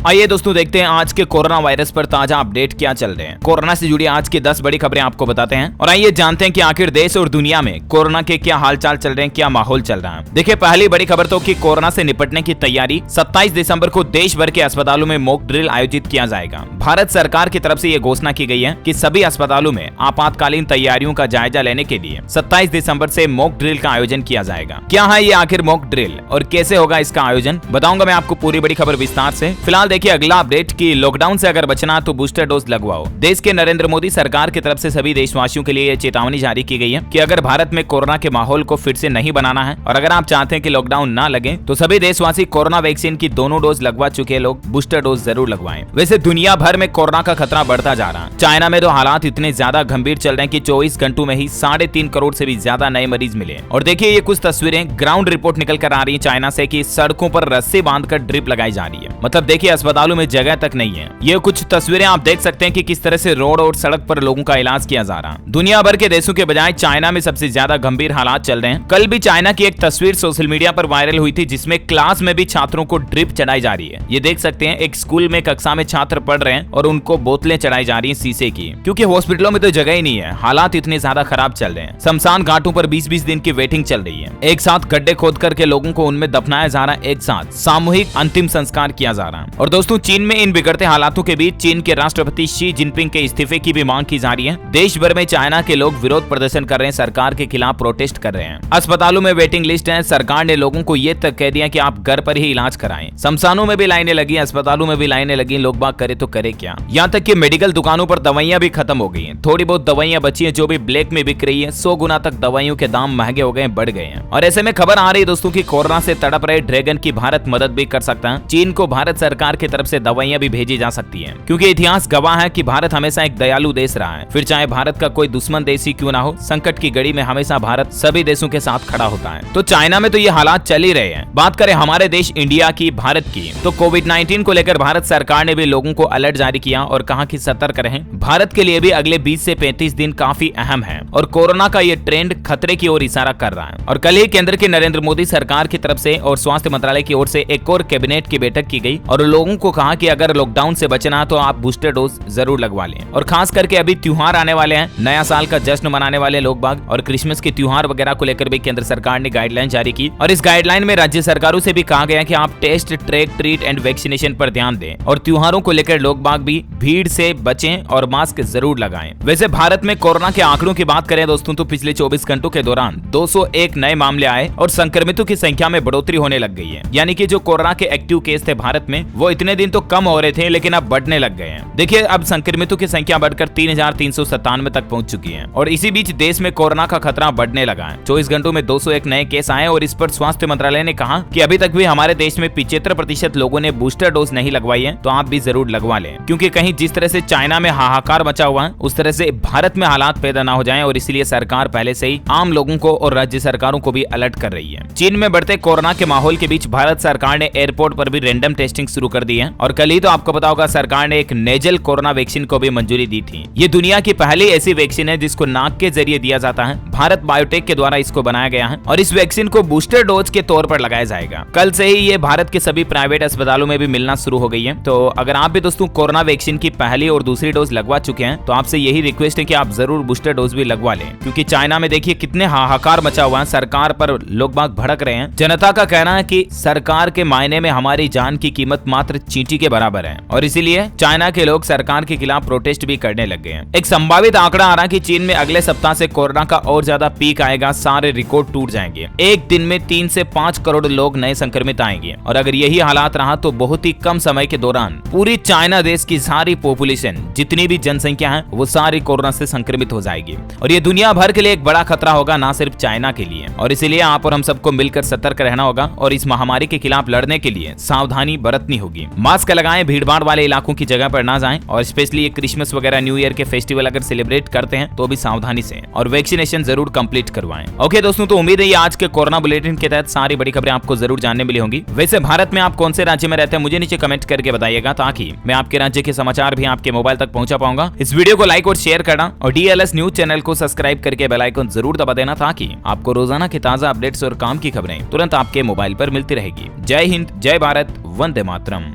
आइए दोस्तों देखते हैं आज के कोरोना वायरस पर ताजा अपडेट क्या चल रहे हैं। कोरोना से जुड़ी आज की 10 बड़ी खबरें आपको बताते हैं और आइए जानते हैं कि आखिर देश और दुनिया में कोरोना के क्या हालचाल चल रहे हैं, क्या माहौल चल रहा है। देखिए पहली बड़ी खबर तो कि कोरोना से निपटने की तैयारी 27 दिसंबर को देश भर के अस्पतालों में मॉक ड्रिल आयोजित किया जाएगा। भारत सरकार की तरफ से ये घोषणा की गई है कि सभी अस्पतालों में आपातकालीन तैयारियों का जायजा लेने के लिए 27 दिसंबर से मॉक ड्रिल का आयोजन किया जाएगा। क्या है ये आखिर मॉक ड्रिल और कैसे होगा इसका आयोजन, बताऊंगा मैं आपको पूरी बड़ी खबर विस्तार से। फिलहाल देखिए अगला अपडेट कि लॉकडाउन से अगर बचना तो बूस्टर डोज लगवाओ। देश के नरेंद्र मोदी सरकार की तरफ से सभी देशवासियों के लिए चेतावनी जारी की गई है कि अगर भारत में कोरोना के माहौल को फिर से नहीं बनाना है और अगर आप चाहते हैं कि लॉकडाउन ना लगे तो सभी देशवासी कोरोना वैक्सीन की दोनों डोज लगवा चुके लोग बूस्टर डोज जरूर लगवाएं। वैसे दुनिया भर में कोरोना का खतरा बढ़ता जा रहा है। चाइना में तो हालात इतने ज्यादा गंभीर चल रहे हैं कि 24 घंटों में ही 3.5 करोड़ से भी ज्यादा नए मरीज मिले। और देखिए ये कुछ तस्वीरें ग्राउंड रिपोर्ट निकल कर आ रही है चाइना से कि सड़कों पर रस्सी बांधकर ड्रिप लगाई जा रही है। मतलब देखिए अस्पतालों में जगह तक नहीं है। ये कुछ तस्वीरें आप देख सकते हैं कि किस तरह से रोड और सड़क पर लोगों का इलाज किया जा रहा है। दुनिया भर के देशों के बजाय चाइना में सबसे ज्यादा गंभीर हालात चल रहे हैं। कल भी चाइना की एक तस्वीर सोशल मीडिया पर वायरल हुई थी जिसमें क्लास में भी छात्रों को ड्रिप चढ़ाई जा रही है। ये देख सकते हैं एक स्कूल में कक्षा में छात्र पढ़ रहे हैं और उनको बोतलें चढ़ाई जा रही है शीशे की, क्योंकि हॉस्पिटलों में तो जगह ही नहीं है। हालात इतने ज्यादा खराब चल रहे हैं। शमशान घाटों पर 20-20 दिन की वेटिंग चल रही है। एक साथ गड्ढे खोद करके लोगों को उनमें दफनाया जा रहा है, एक साथ सामूहिक अंतिम संस्कार किया जा रहा है। और दोस्तों चीन में इन बिगड़ते हालातों के बीच चीन के राष्ट्रपति शी जिनपिंग के इस्तीफे की भी मांग की जा रही है। देश भर में चाइना के लोग विरोध प्रदर्शन कर रहे हैं, सरकार के खिलाफ प्रोटेस्ट कर रहे हैं। अस्पतालों में वेटिंग लिस्ट है। सरकार ने लोगों को ये तक कह दिया कि आप घर पर ही इलाज कराएं। शमशानों में भी लाइनें लगी, अस्पतालों में भी लाइनें लगी। लोग बाग करे तो करे क्या। यहाँ तक कि मेडिकल दुकानों पर दवाइयां भी खत्म हो गई हैं। थोड़ी बहुत दवाइयां बची हैं जो भी ब्लैक में बिक रही है। 100 गुना तक दवाइयों के दाम महंगे हो गए, बढ़ गए हैं। और ऐसे में खबर आ रही है दोस्तों की कोरोना से तड़प रहे ड्रैगन की भारत मदद भी कर सकता है। चीन को भारत सरकार की तरफ से दवाइयां भी भेजी जा सकती है, क्योंकि इतिहास गवाह है कि भारत हमेशा एक दयालु देश रहा है। फिर चाहे भारत का कोई दुश्मन देश ही क्यों ना हो, संकट की घड़ी में हमेशा भारत सभी देशों के साथ खड़ा होता है। तो चाइना में तो ये हालात चल ही रहे हैं। बात करें हमारे देश इंडिया की, भारत की, तो कोविड-19 को लेकर भारत सरकार ने भी लोगों को अलर्ट जारी किया और कहा कि सतर्क रहें। भारत के लिए भी अगले 20 से 35 दिन काफी अहम है और कोरोना का ये ट्रेंड खतरे की ओर इशारा कर रहा है। और कल ही केंद्र की नरेंद्र मोदी सरकार की तरफ से और स्वास्थ्य मंत्रालय की ओर से एक और कैबिनेट की बैठक की गई और लोगों को कहा कि अगर लॉकडाउन से बचना तो आप बूस्टर डोज जरूर लगवा लें। और खास करके अभी त्योहार आने वाले हैं, नया साल का जश्न मनाने वाले लोग बाग और क्रिसमस के त्योहार वगैरह को लेकर भी केंद्र सरकार ने गाइडलाइन जारी की। और इस गाइडलाइन में राज्य सरकारों से भी कहा गया कि आप test, track, treat and vaccination पर ध्यान दें और त्योहारों को लेकर लोग बाग भी भीड़ से बचें और मास्क जरूर लगाएं। वैसे भारत में कोरोना के आंकड़ों की बात करें दोस्तों तो पिछले 24 घंटों के दौरान 201 नए मामले आए और संक्रमितों की संख्या में बढ़ोतरी होने लग गई है। यानी कि जो कोरोना के एक्टिव केस थे भारत में वो इतने दिन तो कम हो रहे थे लेकिन अब बढ़ने लग गए हैं। देखिए अब संक्रमितों की संख्या बढ़कर 3397 तक पहुंच चुकी है और इसी बीच देश में कोरोना का खतरा बढ़ने लगा है। 24 घंटों में 201 नए केस आए और इस पर स्वास्थ्य मंत्रालय ने कहा कि अभी तक भी हमारे देश में 75% लोगों ने बूस्टर डोज नहीं लगवाई है, तो आप भी जरूर लगवा लें, क्योंकि कहीं जिस तरह से चाइना में हाहाकार मचा हुआ है उस तरह से भारत में हालात पैदा ना हो जाएं और इसलिए सरकार पहले से ही आम लोगों को और राज्य सरकारों को भी अलर्ट कर रही है। चीन में बढ़ते कोरोना के माहौल के बीच भारत सरकार ने एयरपोर्ट पर भी रैंडम टेस्टिंग शुरू कर दी है और कल ही तो आपको पता होगा सरकार ने एक नेजल कोरोना वैक्सीन को भी मंजूरी दी थी। ये दुनिया की पहली ऐसी वैक्सीन है जिसको नाक के जरिए दिया जाता है। भारत बायोटेक के द्वारा इसको बनाया गया है और इस वैक्सीन को बूस्टर डोज के तौर पर लगाया जाएगा। कल से ही ये भारत के सभी प्राइवेट अस्पतालों में भी मिलना शुरू हो गई है। तो अगर आप भी दोस्तों कोरोना वैक्सीन की पहली और दूसरी डोज लगवा चुके हैं तो आपसे यही रिक्वेस्ट है कि आप जरूर बूस्टर डोज भी लगवा लें, क्योंकि चाइना में देखिए कितने हाहाकार मचा हुआ है। सरकार पर लोग बाग भड़क रहे हैं। जनता का कहना है कि सरकार के मायने में हमारी जान की कीमत मात्र चींटी के बराबर है और इसीलिए चाइना के लोग सरकार के खिलाफ प्रोटेस्ट भी करने लग गए हैं। एक संभावित आंकड़ा आ रहा है कि चीन में अगले सप्ताह से कोरोना का और ज्यादा पीक आएगा। सारे रिकॉर्ड टूट जाएंगे। एक दिन में 3 से 5 करोड़ लोग नए संक्रमित आएंगे और अगर यही हालात रहा तो बहुत ही कम समय के दौरान पूरी चाइना देश की सारी पॉपुलेशन, जितनी भी जनसंख्या है, वो सारी कोरोना से संक्रमित हो जाएगी और ये दुनिया भर के लिए एक बड़ा खतरा होगा, ना सिर्फ चाइना के लिए। और इसीलिए आप और हम सबको मिलकर सतर्क रहना होगा और इस महामारी के खिलाफ लड़ने के लिए सावधानी बरतनी होगी। मास्क लगाएं, भीड़भाड़ वाले इलाकों की जगह पर ना जाएं और स्पेशली ये क्रिसमस वगैरह न्यू ईयर के फेस्टिवल अगर सेलिब्रेट करते हैं तो भी सावधानी से और वैक्सीनेशन जरूर कंप्लीट करवाएं। ओके दोस्तों, तो उम्मीद है ये आज के कोरोना बुलेटिन के तहत सारी बड़ी खबरें आपको जरूर जानने मिली होंगी। वैसे भारत में आप कौन से राज्य में रहते हैं मुझे नीचे कमेंट करके बताइएगा, ताकि मैं आपके राज्य के समाचार भी आपके मोबाइल तक पहुंचा पाऊंगा। इस वीडियो को लाइक और शेयर करना और DLS न्यूज चैनल को सब्सक्राइब करके बेल आइकन जरूर दबा देना, ताकि आपको रोजाना की ताजा अपडेट्स और काम की खबरें तुरंत आपके मोबाइल पर मिलती रहेगी। जय हिंद, जय भारत, वंदे मातरम।